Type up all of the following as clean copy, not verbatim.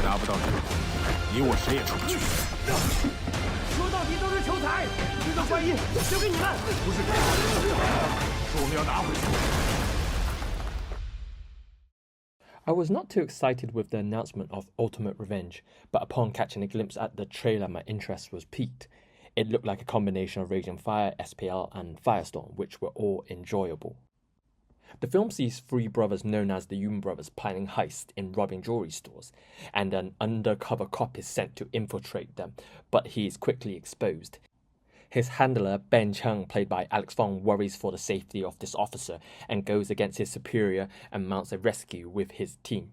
达不到这个，你我谁也出不去。说到底都是求财，这个怪异交给你们。不是给是我们要拿回去。 I was not too excited with the announcement of Ultimate Revenge, but upon catching a glimpse at the trailer, my interest was piqued. It looked like a combination of Raging Fire, SPL, and Firestorm, which were all enjoyable. The film sees three brothers known as the Yoon brothers planning heists in robbing jewelry stores, and an undercover cop is sent to infiltrate them, but he is quickly exposed. His handler, Ben Cheung, played by Alex Fong, worries for the safety of this officer and goes against his superior and mounts a rescue with his team.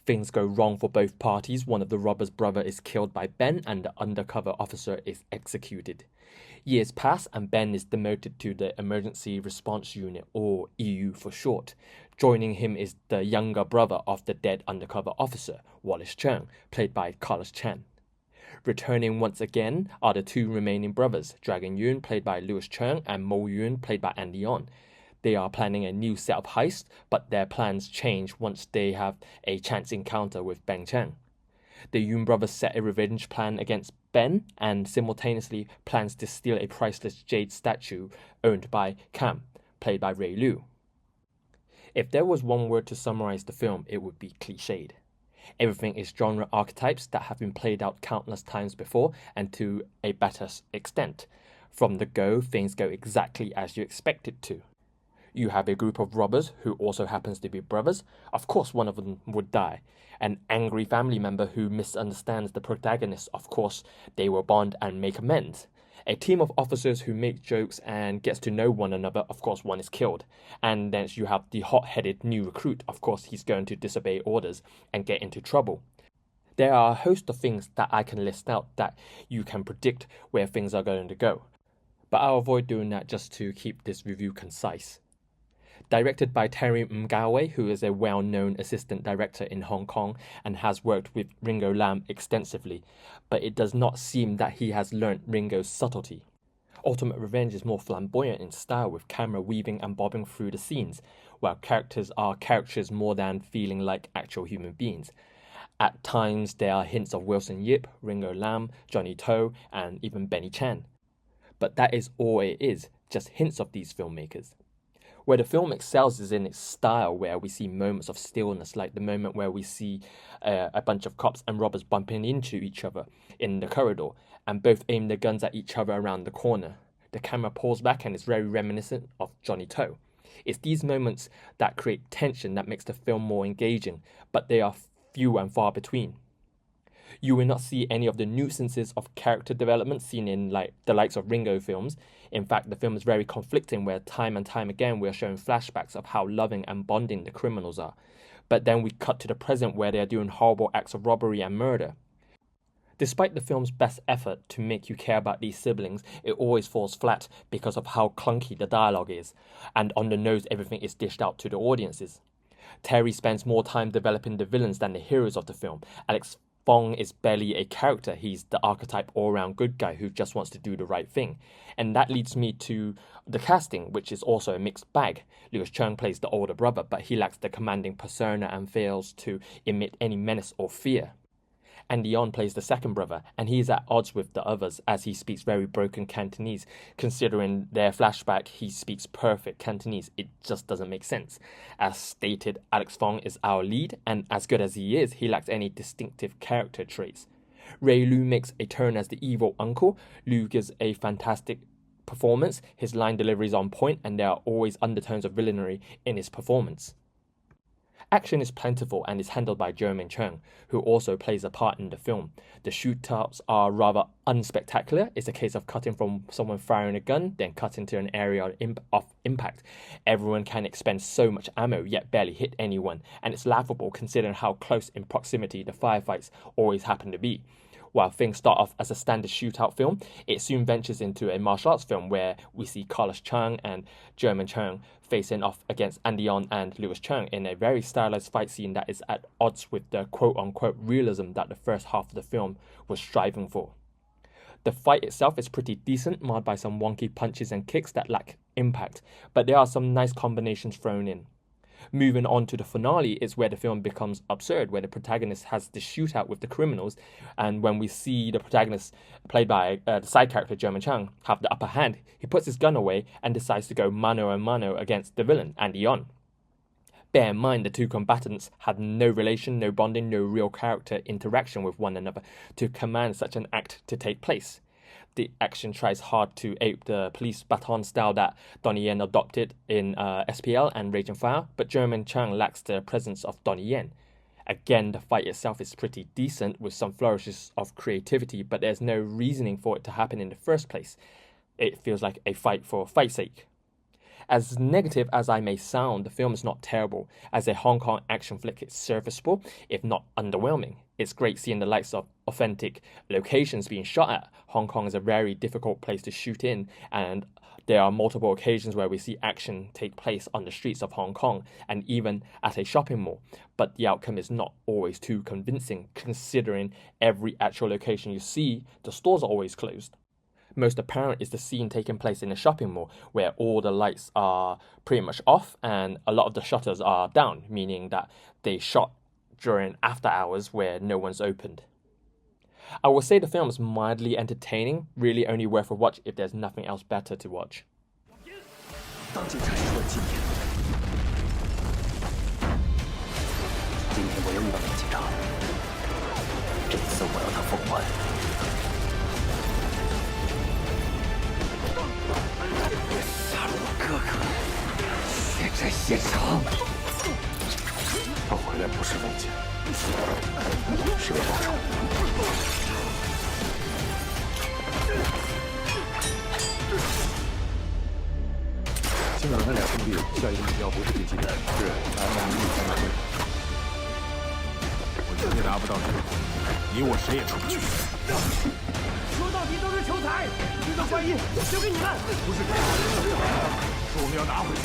Things go wrong for both parties. One of the robbers' brother is killed by Ben and the undercover officer is executed. Years pass and Ben is demoted to the Emergency Response Unit, or EU for short. Joining him is the younger brother of the dead undercover officer, Wallace Cheung, played by Carlos Chan. Returning once again are the two remaining brothers, Dragon Yoon, played by Louis Cheung, and Mo Yoon, played by Andy On. They are planning a new set of heists, but their plans change once they have a chance encounter with Ben Chang. The Yoon brothers set a revenge plan against Ben and simultaneously plans to steal a priceless jade statue owned by Cam, played by Ray Liu. If there was one word to summarize the film, it would be cliched. Everything is genre archetypes that have been played out countless times before and to a better extent. From the go, things go exactly as you expect it to. You have a group of robbers who also happens to be brothers. Of course, one of them would die. An angry family member who misunderstands the protagonist. Of course, they will bond and make amends. A team of officers who make jokes and gets to know one another. Of course, one is killed. And then you have the hot-headed new recruit. Of course, he's going to disobey orders and get into trouble. There are a host of things that I can list out that you can predict where things are going to go. But I'll avoid doing that just to keep this review concise. Directed by Terry Ng Ka Wai, who is a well-known assistant director in Hong Kong and has worked with Ringo Lam extensively, but it does not seem that he has learnt Ringo's subtlety. Ultimate Revenge is more flamboyant in style, with camera weaving and bobbing through the scenes, while characters are characters more than feeling like actual human beings. At times, there are hints of Wilson Yip, Ringo Lam, Johnny To, and even Benny Chan. But that is all it is, just hints of these filmmakers. Where the film excels is in its style, where we see moments of stillness, like the moment where we see a bunch of cops and robbers bumping into each other in the corridor, and both aim their guns at each other around the corner. The camera pulls back and is very reminiscent of Johnny To. It's these moments that create tension that makes the film more engaging, but they are few and far between. You will not see any of the nuisances of character development seen in the likes of Ringo films. In fact, the film is very conflicting, where time and time again we are shown flashbacks of how loving and bonding the criminals are. But then we cut to the present where they are doing horrible acts of robbery and murder. Despite the film's best effort to make you care about these siblings, it always falls flat because of how clunky the dialogue is, and on the nose everything is dished out to the audiences. Terry spends more time developing the villains than the heroes of the film. Alex Fong is barely a character. He's the archetype all-round good guy who just wants to do the right thing. And that leads me to the casting, which is also a mixed bag. Louis Cheung plays the older brother, but he lacks the commanding persona and fails to emit any menace or fear. Andy On plays the second brother, and he is at odds with the others as he speaks very broken Cantonese. Considering their flashback, he speaks perfect Cantonese. It just doesn't make sense. As stated, Alex Fong is our lead, and as good as he is, he lacks any distinctive character traits. Ray Liu makes a turn as the evil uncle. Liu gives a fantastic performance. His line delivery is on point, and there are always undertones of villainy in his performance. Action is plentiful and is handled by Cheung, who also plays a part in the film. The shootouts are rather unspectacular. It's a case of cutting from someone firing a gun, then cutting to an area of impact. Everyone can expend so much ammo, yet barely hit anyone, and it's laughable considering how close in proximity the firefights always happen to be. While things start off as a standard shootout film, it soon ventures into a martial arts film where we see Carlos Chan and Cheung facing off against Andy On and Louis Cheung in a very stylized fight scene that is at odds with the quote-unquote realism that the first half of the film was striving for. The fight itself is pretty decent, marred by some wonky punches and kicks that lack impact, but there are some nice combinations thrown in. Moving on to the finale is where the film becomes absurd, where the protagonist has the shootout with the criminals, and when we see the protagonist, played by the side character Cheung, have the upper hand, he puts his gun away and decides to go mano a mano against the villain, Andy Yon. Bear in mind the two combatants had no relation, no bonding, no real character interaction with one another to command such an act to take place. The action tries hard to ape the police baton style that Donnie Yen adopted in SPL and Raging Fire, but German Cheung lacks the presence of Donnie Yen. Again, the fight itself is pretty decent with some flourishes of creativity, but there's no reasoning for it to happen in the first place. It feels like a fight for fight's sake. As negative as I may sound, the film is not terrible. As a Hong Kong action flick, it's serviceable, if not underwhelming. It's great seeing the likes of authentic locations being shot at. Hong Kong is a very difficult place to shoot in, and there are multiple occasions where we see action take place on the streets of Hong Kong and even at a shopping mall. But the outcome is not always too convincing, considering every actual location you see, the stores are always closed. Most apparent is the scene taking place in a shopping mall where all the lights are pretty much off and a lot of the shutters are down, meaning that they shot during after hours where no one's opened. I will say the film is mildly entertaining, really only worth a watch if there's nothing else better to watch. 当警察是说今天我又遇到那个警察，这次我要他奉还。 杀了我哥哥，血债血偿。他回来不是为钱，是为报仇。青岛的那俩兄弟下一个目标不是地基的，是MME300。我绝对拿不到这个，你我谁也出不去。说到底都是求财，这个怪异交给你们。不是这样，是我们要拿回去。